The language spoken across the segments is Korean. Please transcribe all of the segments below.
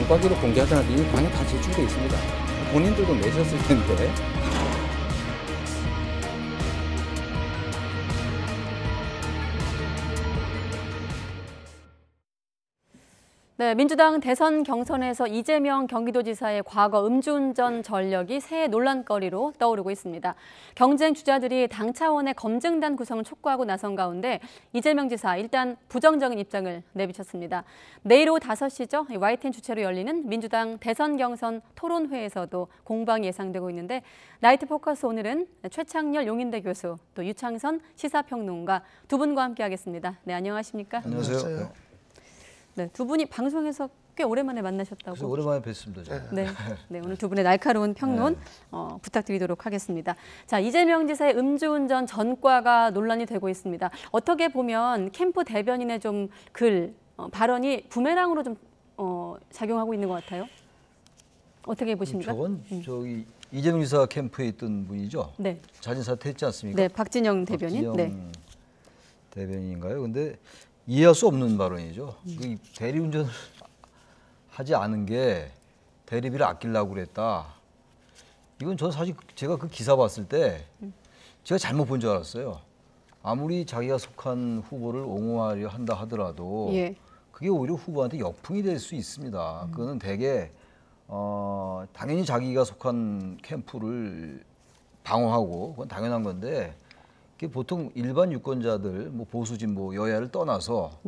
전과기록 공개하지 않아도 이미 방에 다 제출돼 있습니다. 본인들도 내셨을 텐데. 네, 민주당 대선 경선에서 이재명 경기도지사의 과거 음주운전 전력이 새 논란거리로 떠오르고 있습니다. 경쟁 주자들이 당 차원의 검증단 구성을 촉구하고 나선 가운데 이재명 지사 일단 부정적인 입장을 내비쳤습니다. 내일 오후 5시죠. YTN 주최로 열리는 민주당 대선 경선 토론회에서도 공방이 예상되고 있는데 나이트 포커스 오늘은 최창렬 용인대 교수 또 유창선 시사평론가 두 분과 함께하겠습니다. 네, 안녕하십니까? 안녕하세요. 네, 두 분이 방송에서 꽤 오랜만에 만나셨다고. 그래서 오랜만에 뵀습니다. 네, 오늘 두 분의 날카로운 평론 부탁드리도록 하겠습니다. 자, 이재명 지사의 음주운전 전과가 논란이 되고 있습니다. 어떻게 보면 캠프 대변인의 좀 발언이 부메랑으로 좀 작용하고 있는 것 같아요. 어떻게 보십니까? 저건 저기 이재명 지사 캠프에 있던 분이죠. 네. 자진 사퇴했지 않습니까? 네, 박진영 대변인. 박진영 대변인인가요? 근데 이해할 수 없는 발언이죠. 그 대리운전을 하지 않은 게 대리비를 아끼려고 그랬다. 이건 전 사실 제가 그 기사 봤을 때 제가 잘못 본 줄 알았어요. 아무리 자기가 속한 후보를 옹호하려 한다 하더라도 그게 오히려 후보한테 역풍이 될 수 있습니다. 그거는 대개 당연히 자기가 속한 캠프를 방어하고 그건 당연한 건데 보통 일반 유권자들, 뭐 보수 진보 여야를 떠나서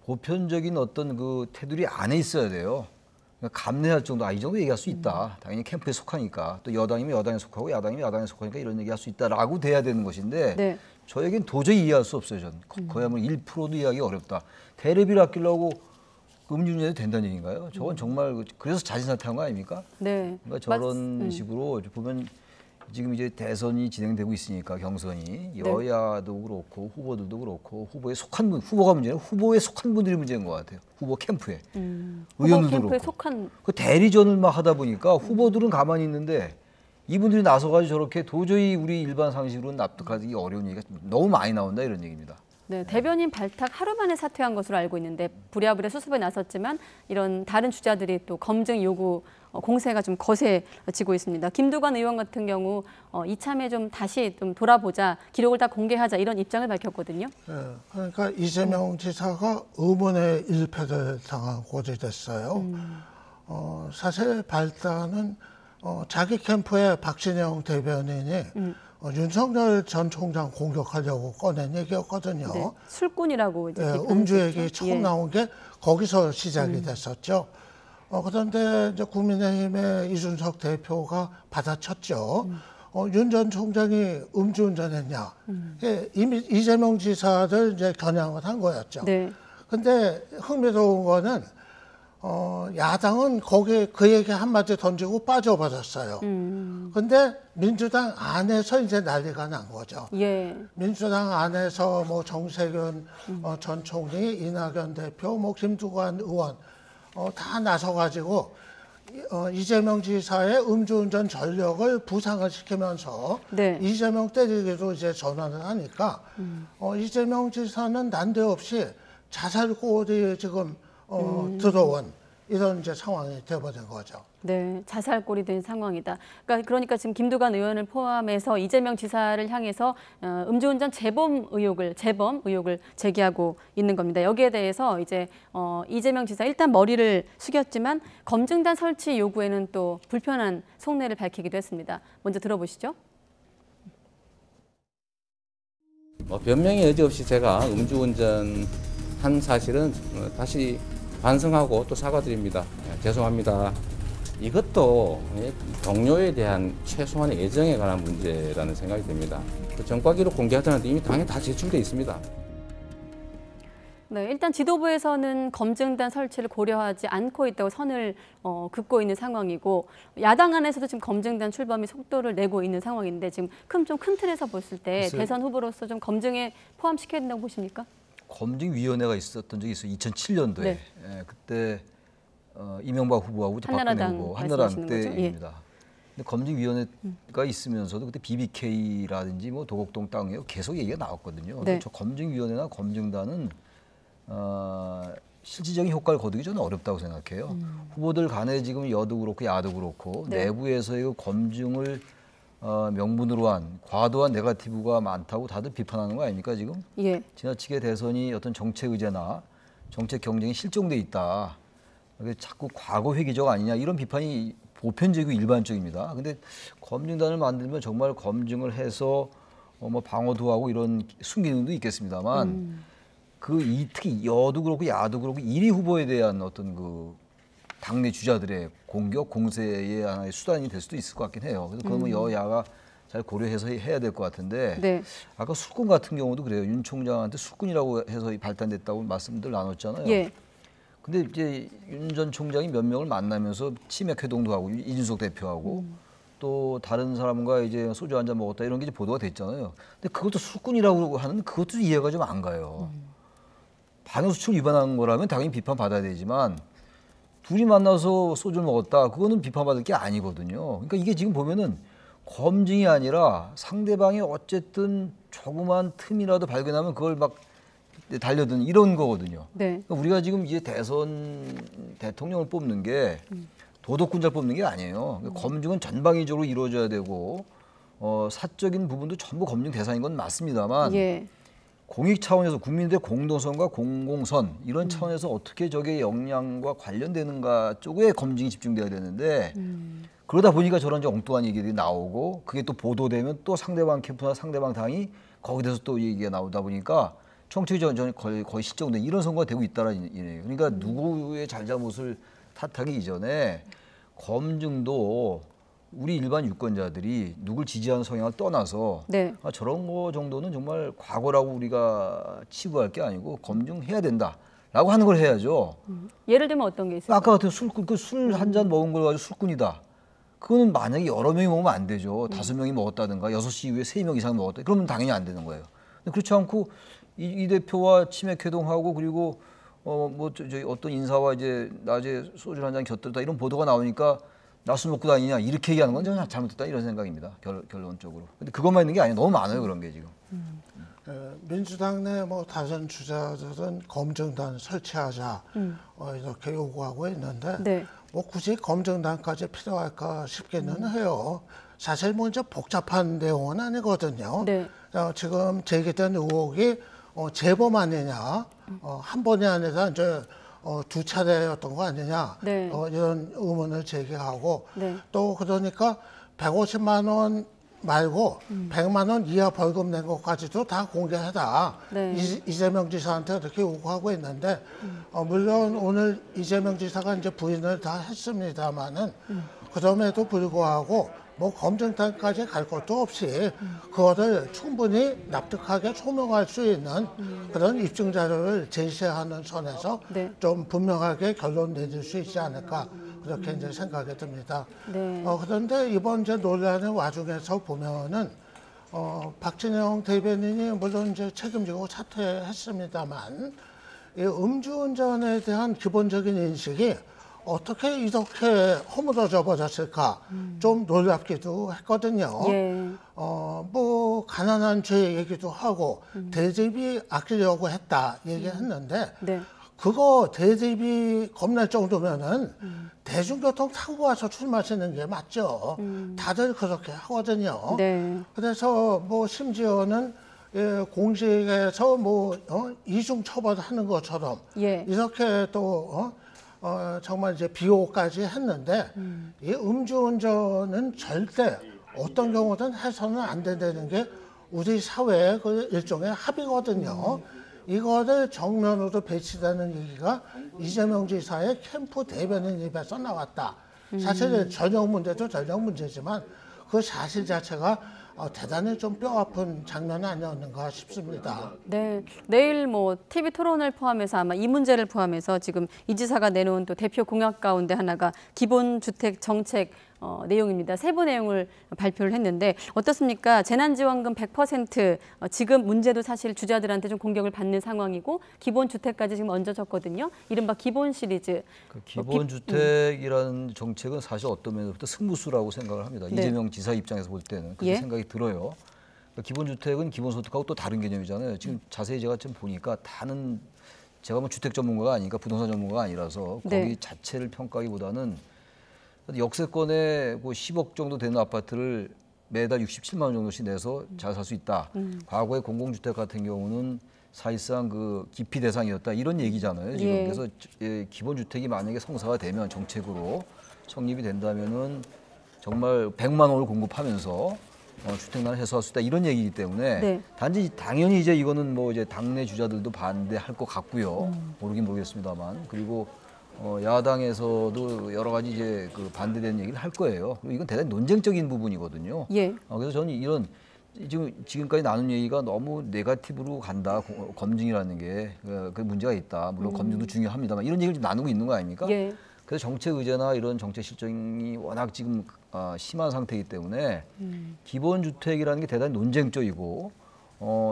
보편적인 어떤 그 테두리 안에 있어야 돼요. 그러니까 감내할 정도, 이 정도 얘기할 수 있다. 당연히 캠프에 속하니까 또 여당이면 여당에 속하고 야당이면 야당에 속하니까 이런 얘기할 수 있다라고 돼야 되는 것인데 저에겐 도저히 이해할 수 없어요. 전 거의 1%도 이해하기 어렵다. 대리비를 아끼려고 음주운전해도 된다는 얘기인가요? 저건 정말 그래서 자진 사퇴한 거 아닙니까? 그러니까 저런 식으로 보면. 지금 이제 대선이 진행되고 있으니까 경선이 여야도 그렇고 후보들도 그렇고 후보에 속한 분, 후보가 문제는 후보에 속한 분들이 문제인 것 같아요. 후보 캠프에. 의원들도 그렇고. 속한... 그 대리전을 막 하다 보니까 후보들은 가만히 있는데 이분들이 나서가지고 저렇게 도저히 우리 일반 상식으로는 납득하기 어려운 얘기가 너무 많이 나온다 이런 얘기입니다. 네, 대변인 발탁 하루 만에 사퇴한 것으로 알고 있는데 부랴부랴 수습에 나섰지만 이런 다른 주자들이 또 검증 요구 공세가 좀 거세지고 있습니다. 김두관 의원 같은 경우 이참에 좀 다시 좀 돌아보자, 기록을 다 공개하자 이런 입장을 밝혔거든요. 네, 그러니까 이재명 지사가 의문의 일패를 당한 꼴이 됐어요. 사실 발단은 자기 캠프의 박진영 대변인이 윤석열 전 총장 공격하려고 꺼낸 얘기였거든요. 술꾼이라고 이제 음주 얘기 처음 나온 게 거기서 시작이 됐었죠. 그런데 이제 국민의힘의 이준석 대표가 받아쳤죠. 윤 전 총장이 음주운전했냐? 이미 이재명 지사를 이제 겨냥을 한 거였죠. 근데 흥미로운 거는 야당은 거기에 그 얘기 한마디 던지고 빠져버렸어요. 근데 민주당 안에서 이제 난리가 난 거죠. 민주당 안에서 뭐 정세균 전 총리, 이낙연 대표, 뭐 김두관 의원 다 나서가지고 이재명 지사의 음주운전 전력을 부상을 시키면서 이재명 때리기로 이제 전환을 하니까 이재명 지사는 난데없이 자살골이 지금 들어온 이런 이제 상황이 돼버린 거죠. 네, 자살골이 된 상황이다. 그러니까 지금 김두관 의원을 포함해서 이재명 지사를 향해서 음주운전 재범 의혹을 제기하고 있는 겁니다. 여기에 대해서 이제 이재명 지사 일단 머리를 숙였지만 검증단 설치 요구에는 또 불편한 속내를 밝히기도 했습니다. 먼저 들어보시죠. 변명의 여지 없이 제가 음주운전 한 사실은 다시 반성하고 또 사과드립니다. 죄송합니다. 이것도 동료에 대한 최소한의 애정에 관한 문제라는 생각이 듭니다. 전과 기록 공개하지 않아도 이미 당에 다 제출돼 있습니다. 네, 일단 지도부에서는 검증단 설치를 고려하지 않고 있다고 선을 긋고 있는 상황이고 야당 안에서도 지금 검증단 출범이 속도를 내고 있는 상황인데 지금 좀 큰 틀에서 봤을 때 대선 후보로서 좀 검증에 포함시켜야 된다고 보십니까? 검증위원회가 있었던 적이 있어요. 2007년도에. 그때 이명박 후보하고 박근혜 후보 한나라당 때입니다. 근데 검증위원회가 있으면서도 그때 BBK라든지 뭐 도곡동 땅이요 계속 얘기가 나왔거든요. 저 검증위원회나 검증단은 실질적인 효과를 거두기 저는 어렵다고 생각해요. 후보들 간에 지금 여도 그렇고 야도 그렇고 네. 내부에서의 그 검증을 명분으로 한 과도한 네거티브가 많다고 다들 비판하는 거 아닙니까 지금? 예. 지나치게 대선이 어떤 정책 의제나 정책 경쟁이 실종돼 있다. 이게 자꾸 과거 회귀적 아니냐 이런 비판이 보편적이고 일반적입니다. 근데 검증단을 만들면 정말 검증을 해서 뭐 방어도 하고 이런 순기능도 있겠습니다만 특히 여도 그렇고 야도 그렇고 1위 후보에 대한 어떤 그 당내 주자들의 공격 공세의 하나의 수단이 될 수도 있을 것 같긴 해요. 그래서 그건 뭐 여야가 잘 고려해서 해야 될 것 같은데 네. 아까 술꾼 같은 경우도 그래요. 윤 총장한테 술꾼이라고 해서 발단됐다고 말씀들 나눴잖아요. 예. 근데 이제 윤 전 총장이 몇 명을 만나면서 치맥 회동도 하고 이준석 대표하고 또 다른 사람과 이제 소주 한 잔 먹었다 이런 게 이제 보도가 됐잖아요. 근데 그것도 술꾼이라고 하는 그것도 이해가 좀 안 가요. 반응수출 위반한 거라면 당연히 비판받아야 되지만 둘이 만나서 소주를 먹었다 그거는 비판받을 게 아니거든요. 그러니까 이게 지금 보면은 검증이 아니라 상대방이 어쨌든 조그만 틈이라도 발견하면 그걸 막 달려드는 이런 거거든요. 네. 그러니까 우리가 지금 이제 대선 대통령을 뽑는 게 도덕군자를 뽑는 게 아니에요. 그러니까 검증은 전방위적으로 이루어져야 되고 사적인 부분도 전부 검증 대상인 건 맞습니다만 예. 공익 차원에서 국민들의 공동선과 공공선 이런 차원에서 어떻게 저게 역량과 관련되는가 쪽에 검증이 집중돼야 되는데 그러다 보니까 저런 이제 엉뚱한 얘기들이 나오고 그게 또 보도되면 또 상대방 캠프나 상대방 당이 거기에 대해서 또 얘기가 나오다 보니까 정책이 거의 실종된 이런 선거가 되고 있다라는 얘기예요. 그러니까 누구의 잘잘못을 탓하기 이전에 검증도 우리 일반 유권자들이 누굴 지지하는 성향을 떠나서 네. 저런 거 정도는 정말 과거라고 우리가 치부할 게 아니고 검증해야 된다라고 하는 걸 해야죠. 예를 들면 어떤 게 있을까요? 아까 같은 술꾼, 그 술 한 잔 먹은 걸 가지고 술꾼이다. 그거는 만약에 여러 명이 먹으면 안 되죠. 5명이 먹었다든가 6시 이후에 3명 이상 먹었다. 그러면 당연히 안 되는 거예요. 근데 그렇지 않고 이 대표와 치맥 회동하고 그리고 저희 어떤 인사와 이제 낮에 소주 한 잔 곁들였다 이런 보도가 나오니까 나 술 먹고 다니냐 이렇게 얘기하는 건 저는 잘못됐다 이런 생각입니다. 결론적으로. 근데 그것만 있는 게 아니에요. 너무 많아요 그런 게 지금. 민주당 내 뭐 다른 주자들은 검증단 설치하자 이렇게 요구하고 있는데 네. 뭐 굳이 검증단까지 필요할까 싶기는 해요. 사실 뭐 이제 복잡한 내용은 아니거든요. 네. 지금 제기된 의혹이 재범 아니냐, 한 번이 아니라 이제 두 차례였던 거 아니냐, 네. 이런 의문을 제기하고 네. 또 그러니까 150만 원 말고 100만 원 이하 벌금 낸 것까지도 다 공개하다. 네. 이재명 지사한테 그렇게 요구하고 있는데 물론 오늘 이재명 지사가 이제 부인을 다 했습니다만은 그럼에도 불구하고 뭐 검증단까지 갈 것도 없이 그거를 충분히 납득하게 소명할 수 있는 그런 입증 자료를 제시하는 선에서 네. 좀 분명하게 결론 내릴 수 있지 않을까 그렇게 이제 생각이 듭니다. 네. 그런데 이번 이제 논란의 와중에서 보면은 박진영 대변인이 물론 이제 책임지고 사퇴했습니다만 이 음주운전에 대한 기본적인 인식이 어떻게 이렇게 허물어져 버렸을까 좀 놀랍기도 했거든요. 예. 뭐 가난한 죄 얘기도 하고 대접이 아끼려고 했다 얘기했는데 네. 그거 대접이 겁날 정도면은 대중교통 타고 와서 술 마시는 게 맞죠. 다들 그렇게 하거든요. 네. 그래서 뭐 심지어는 공직에서 뭐 이중 처벌하는 것처럼 예. 이렇게 또 정말 이제 비호까지 했는데 이 음주운전은 절대 어떤 경우든 해서는 안 된다는 게 우리 사회의 그 일종의 합의거든요. 이거를 정면으로 배치되는 얘기가 이재명 지사의 캠프 대변인 입에서 나왔다. 사실 전형 문제도 전형 문제지만 그 사실 자체가 대단히 좀 뼈아픈 장면 아니었는가 싶습니다. 네, 내일 뭐 TV 토론을 포함해서 아마 이 문제를 포함해서 지금 이 지사가 내놓은 또 대표 공약 가운데 하나가 기본주택 정책 내용입니다. 세부 내용을 발표를 했는데 어떻습니까? 재난지원금 100% 지금 문제도 사실 주자들한테 좀 공격을 받는 상황이고 기본주택까지 지금 얹어졌거든요. 이른바 기본 시리즈. 기본주택이라는 정책은 사실 어떤 면에서부터 승부수라고 생각을 합니다. 네. 이재명 지사 입장에서 볼 때는 그렇게 예? 생각이 들어요. 그러니까 기본주택은 기본소득하고 또 다른 개념이잖아요. 지금 자세히 제가 좀 보니까 다는 제가 뭐 주택 전문가가 아니니까 부동산 전문가가 아니라서 거기 네. 자체를 평가하기보다는 역세권에 그 10억 정도 되는 아파트를 매달 67만 원 정도씩 내서 잘 살 수 있다. 과거에 공공주택 같은 경우는 사실상 그 기피 대상이었다 이런 얘기잖아요. 지금 예. 그래서 기본주택이 만약에 성사가 되면 정책으로 성립이 된다면은 정말 100만 원을 공급하면서 주택난을 해소할 수 있다 이런 얘기이기 때문에 네. 단지 당연히 이제 이거는 뭐 이제 당내 주자들도 반대할 것 같고요. 모르긴 모르겠습니다만 그리고 야당에서도 여러 가지 이제 그 반대되는 얘기를 할 거예요. 그리고 이건 대단히 논쟁적인 부분이거든요. 예. 그래서 저는 이런 지금까지 나눈 얘기가 너무 네거티브로 간다. 검증이라는 게 그 문제가 있다. 물론 검증도 중요합니다만 이런 얘기를 좀 나누고 있는 거 아닙니까? 예. 그래서 정책 의제나 이런 정책 실정이 워낙 지금 심한 상태이기 때문에 기본주택이라는 게 대단히 논쟁적이고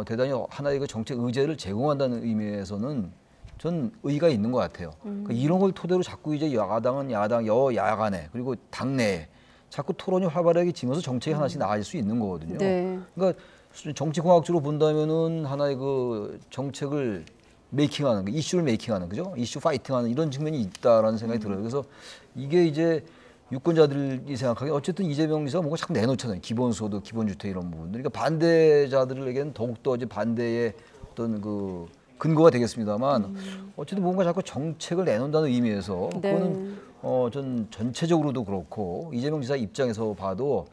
대단히 하나의 그 정책 의제를 제공한다는 의미에서는 전 의의가 있는 것 같아요. 그러니까 이런 걸 토대로 자꾸 이제 야당은 야당, 여야 간에 그리고 당내에 자꾸 토론이 활발하게 지면서 정책이 하나씩 나아질 수 있는 거거든요. 네. 그러니까 정치공학적으로 본다면은 하나의 그 정책을 메이킹하는, 이슈를 메이킹하는, 그죠? 이슈 파이팅하는 이런 측면이 있다라는 생각이 들어요. 그래서 이게 이제 유권자들이 생각하기에 어쨌든 이재명 지사가 뭔가 자꾸 내놓잖아요. 기본소득, 기본주택 이런 부분들. 그러니까 반대자들에게는 더욱더 이제 반대의 어떤 그 근거가 되겠습니다만 어쨌든 뭔가 자꾸 정책을 내놓는다는 의미에서 네. 그거는 전 전체적으로도 그렇고 이재명 지사 입장에서 봐도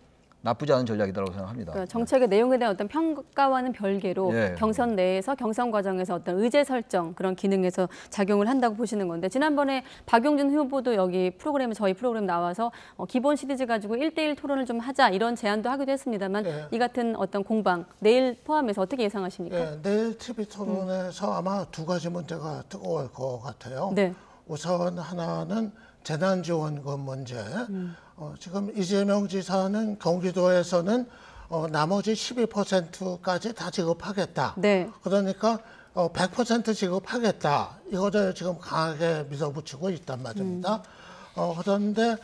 나쁘지 않은 전략이라고 생각합니다. 그러니까 정책의 내용에 대한 어떤 평가와는 별개로 예. 경선 내에서 경선 과정에서 어떤 의제 설정 그런 기능에서 작용을 한다고 보시는 건데 지난번에 박용진 후보도 여기 프로그램에 저희 프로그램 나와서 기본 시리즈 가지고 1대1 토론을 좀 하자 이런 제안도 하기도 했습니다만 예. 이 같은 어떤 공방 내일 포함해서 어떻게 예상하십니까? 예, 내일 TV 토론에서 아마 두 가지 문제가 뜨거울 것 같아요. 네. 우선 하나는 재난지원금 문제. 지금 이재명 지사는 경기도에서는 나머지 12%까지 다 지급하겠다. 네. 그러니까 100% 지급하겠다. 이거를 지금 강하게 밀어붙이고 있단 말입니다. 그런데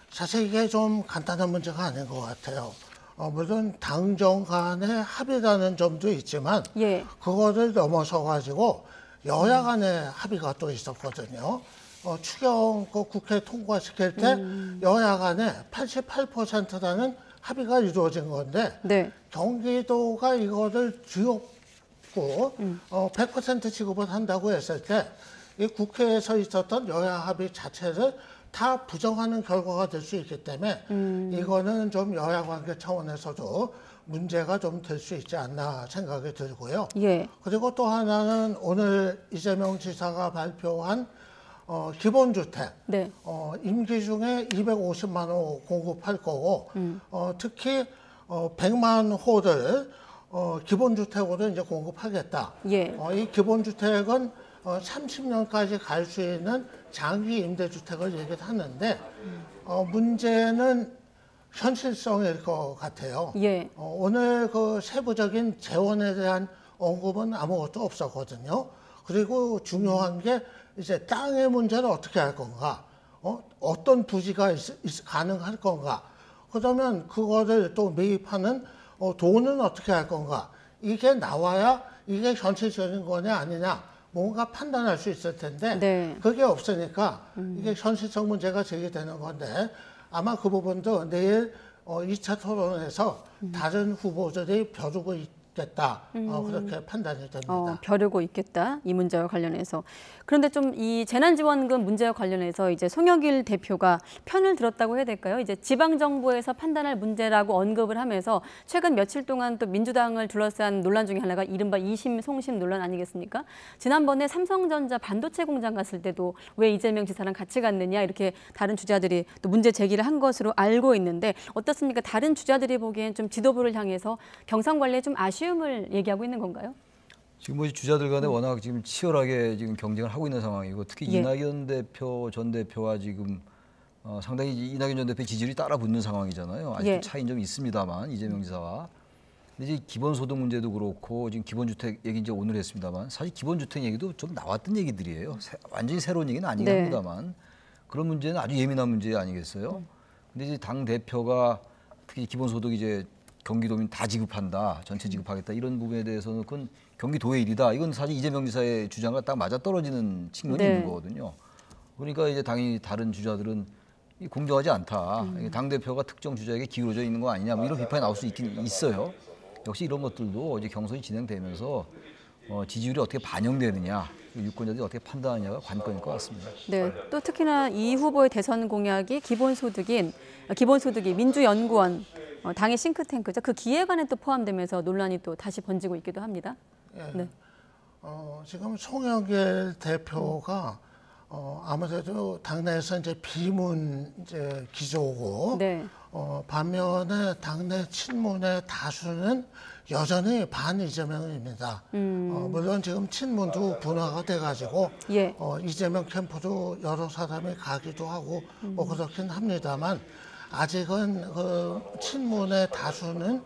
사실 이게 좀 간단한 문제가 아닌 것 같아요. 물론 당정 간의 합의라는 점도 있지만 예. 그거를 넘어서 가지고 여야 간의 합의가 또 있었거든요. 추경 그 국회 통과시킬 때 여야 간에 88%라는 합의가 이루어진 건데 네. 경기도가 이거를 쥐었고 100% 지급을 한다고 했을 때 이 국회에서 있었던 여야 합의 자체를 다 부정하는 결과가 될 수 있기 때문에 이거는 좀 여야 관계 차원에서도 문제가 좀 될 수 있지 않나 생각이 들고요. 예. 그리고 또 하나는 오늘 이재명 지사가 발표한 기본주택 네. 임기 중에 250만 호 공급할 거고 특히 100만 호를 기본주택으로 이제 공급하겠다. 예. 이 기본주택은 30년까지 갈 수 있는 장기 임대주택을 얘기를 하는데 문제는 현실성일 것 같아요. 예. 오늘 그 세부적인 재원에 대한 언급은 아무것도 없었거든요. 그리고 중요한 게 이제 땅의 문제를 어떻게 할 건가, 어떤 부지가 가능할 건가, 그러면 그거를 또 매입하는 돈은 어떻게 할 건가, 이게 나와야 이게 현실적인 거냐 아니냐 뭔가 판단할 수 있을 텐데 네. 그게 없으니까 이게 현실성 문제가 제기되는 건데 아마 그 부분도 내일 2차 토론에서 다른 후보들이 벼르고 있겠다. 그렇게 판단이 됩니다. 벼르고 있겠다. 이 문제와 관련해서. 그런데 좀 이 재난지원금 문제와 관련해서 이제 송영길 대표가 편을 들었다고 해야 될까요? 이제 지방정부에서 판단할 문제라고 언급을 하면서 최근 며칠 동안 또 민주당을 둘러싼 논란 중에 하나가 이른바 2심 송심 논란 아니겠습니까? 지난번에 삼성전자 반도체 공장 갔을 때도 왜 이재명 지사랑 같이 갔느냐 이렇게 다른 주자들이 또 문제 제기를 한 것으로 알고 있는데 어떻습니까? 다른 주자들이 보기엔 좀 지도부를 향해서 경선 관리에 좀 아쉬움을 얘기하고 있는 건가요? 지금 뭐 주자들 간에 워낙 지금 치열하게 지금 경쟁을 하고 있는 상황이고 특히 예. 이낙연 대표 전 대표와 지금 상당히 이낙연 전 대표 지지율이 따라 붙는 상황이잖아요. 아직도 예. 차이는 좀 있습니다만 이재명 지사와. 근데 이제 기본소득 문제도 그렇고 지금 기본주택 얘기 이제 오늘 했습니다만 사실 기본주택 얘기도 좀 나왔던 얘기들이에요. 완전히 새로운 얘기는 아니긴 네. 합니다만 그런 문제는 아주 예민한 문제 아니겠어요? 근데 이제 당 대표가 특히 기본소득 이제 경기도민 다 지급한다, 전체 지급하겠다 이런 부분에 대해서는 그건 경기도의 일이다. 이건 사실 이재명 지사의 주장과 딱 맞아 떨어지는 측면이 네. 있는 거거든요. 그러니까 이제 당연히 다른 주자들은 이 공정하지 않다. 당 대표가 특정 주자에게 기울어져 있는 거 아니냐, 뭐 이런 비판이 나올 수 있긴 있어요. 역시 이런 것들도 이제 경선이 진행되면서 지지율이 어떻게 반영되느냐, 유권자들이 어떻게 판단하느냐가 관건일 것 같습니다. 네, 또 특히나 이 후보의 대선 공약이 기본소득이 민주연구원, 당의 싱크탱크죠. 그 기획안에 또 포함되면서 논란이 또 다시 번지고 있기도 합니다. 예. 네. 지금 송영길 대표가 아무래도 당내에서 이제 비문 이제 기조고, 네. 반면에 당내 친문의 다수는 여전히 반 이재명입니다. 물론 지금 친문도 분화가 돼가지고 예. 이재명 캠프도 여러 사람이 가기도 하고 뭐 그렇긴 합니다만 아직은 그 친문의 다수는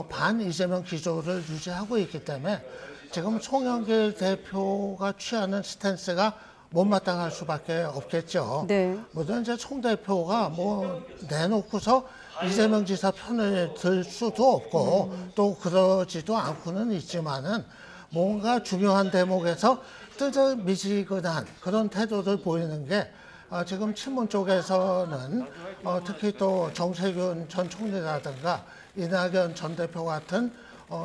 반 이재명 기조를 유지하고 있기 때문에 지금 송영길 대표가 취하는 스탠스가 못마땅할 수밖에 없겠죠. 네. 물론 이제 송 대표가 뭐 내놓고서 이재명 지사 편을 들 수도 없고 또 그러지도 않고는 있지만은 뭔가 중요한 대목에서 뜨뜻미지근한 그런 태도를 보이는 게 지금 친문 쪽에서는 특히 또 정세균 전 총리라든가 이낙연 전 대표 같은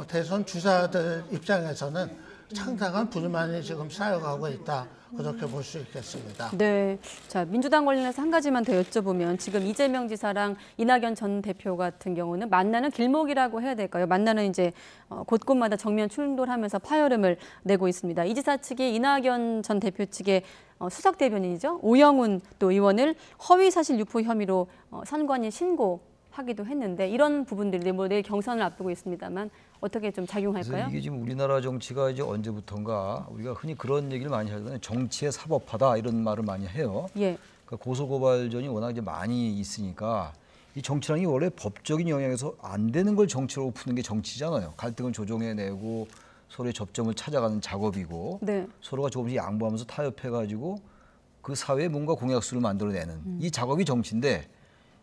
대선 주자들 입장에서는 상당한 불만이 지금 쌓여가고 있다. 그렇게 볼 수 있겠습니다. 네. 자, 민주당 관련해서 한 가지만 더 여쭤보면 지금 이재명 지사랑 이낙연 전 대표 같은 경우는 만나는 길목이라고 해야 될까요? 만나는 이제 곳곳마다 정면 충돌하면서 파열음을 내고 있습니다. 이 지사 측이 이낙연 전 대표 측의 수석 대변인이죠. 오영훈 또 의원을 허위사실 유포 혐의로 선관위 신고하기도 했는데 이런 부분들이 뭐 내일 경선을 앞두고 있습니다만 어떻게 좀 작용할까요? 그래서 이게 지금 우리나라 정치가 이제 언제부턴가 우리가 흔히 그런 얘기를 많이 하잖아요. 정치의 사법화다 이런 말을 많이 해요. 예. 그러니까 고소고발전이 워낙 이제 많이 있으니까 이 정치라는 게 원래 법적인 영역에서 안 되는 걸 정치로 푸는 게 정치잖아요. 갈등을 조정해내고 서로의 접점을 찾아가는 작업이고 네. 서로가 조금씩 양보하면서 타협해가지고 그 사회에 뭔가 공약수를 만들어내는 이 작업이 정치인데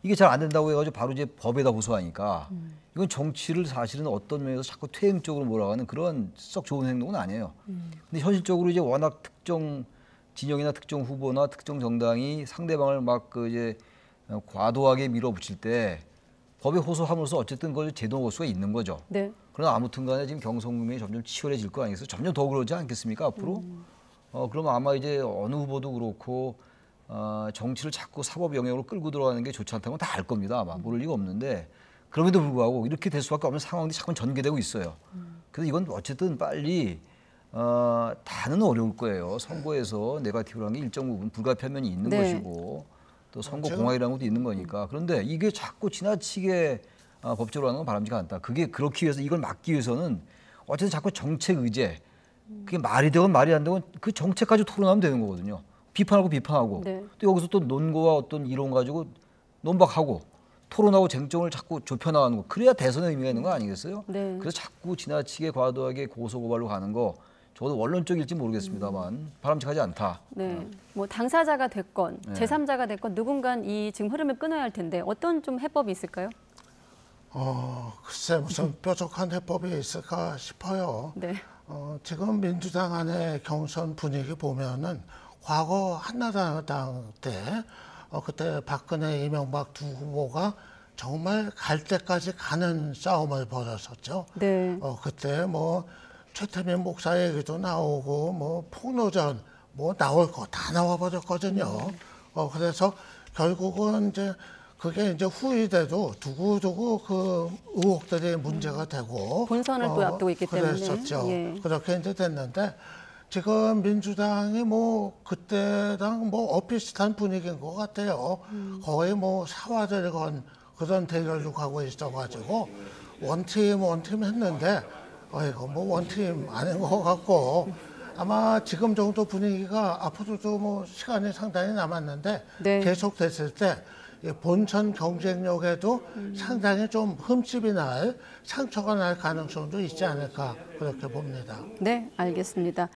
이게 잘 안 된다고 해가지고 바로 이제 법에다 고소하니까 이건 정치를 사실은 어떤 면에서 자꾸 퇴행적으로 몰아가는 그런 썩 좋은 행동은 아니에요. 근데 현실적으로 이제 워낙 특정 진영이나 특정 후보나 특정 정당이 상대방을 막 그 이제 과도하게 밀어붙일 때 법에 호소함으로써 어쨌든 그걸 제동할 수가 있는 거죠. 네. 그러나 아무튼간에 지금 경선 국면이 점점 치열해질 거 아니겠어요? 점점 더 그러지 않겠습니까 앞으로? 그러면 아마 이제 어느 후보도 그렇고 정치를 자꾸 사법 영역으로 끌고 들어가는 게 좋지 않다는 건 다 알 겁니다. 아마 모를 리가 없는데 그럼에도 불구하고 이렇게 될 수밖에 없는 상황들이 자꾸 전개되고 있어요. 그래서 이건 어쨌든 빨리 다는 어려울 거예요. 선거에서 네거티브라는 게 일정 부분 불가피한 면이 있는 네. 것이고 또 선거 공학이라는 것도 있는 거니까. 그런데 이게 자꾸 지나치게 법적으로 하는 건 바람직하지 않다. 그게 그렇기 위해서 이걸 막기 위해서는 어쨌든 자꾸 정책 의제 그게 말이 되건 말이 안 되건 그 정책까지 토론하면 되는 거거든요. 비판하고 비판하고 네. 또 여기서 또 논거와 어떤 이론 가지고 논박하고 토론하고 쟁점을 자꾸 좁혀나가는 거. 그래야 대선에 의미가 있는 거 아니겠어요? 네. 그래서 자꾸 지나치게 과도하게 고소고발로 가는 거 저도 원론적일지 모르겠습니다만 바람직하지 않다. 네, 뭐 당사자가 됐건 네. 제3자가 됐건 누군간 이 지금 흐름을 끊어야 할 텐데 어떤 좀 해법이 있을까요? 글쎄 무슨 뾰족한 해법이 있을까 싶어요. 네, 지금 민주당 안의 경선 분위기 보면은 과거 한나라당 때 그때 박근혜, 이명박 두 후보가 정말 갈 때까지 가는 싸움을 벌였었죠. 네, 그때 뭐 최태민 목사 얘기도 나오고 뭐 폭로전 뭐 나올 거 다 나와 버렸거든요. 그래서 결국은 이제 그게 이제 후이돼도 두고두고 그 의혹들이 문제가 되고 본선을 또 앞두고 있기 때문에. 그랬었죠. 예. 그렇게 이제 됐는데 지금 민주당이 뭐 그때랑 뭐 비슷한 분위기인 것 같아요. 거의 뭐 사활을 건 그런 대결로 가고 있어가지고 원팀 했는데 이거 뭐 원팀 아닌 것 같고 아마 지금 정도 분위기가 앞으로도 뭐 시간이 상당히 남았는데 네. 계속 됐을 때 본선 경쟁력에도 상당히 좀 흠집이 날 상처가 날 가능성도 있지 않을까 그렇게 봅니다. 네, 알겠습니다.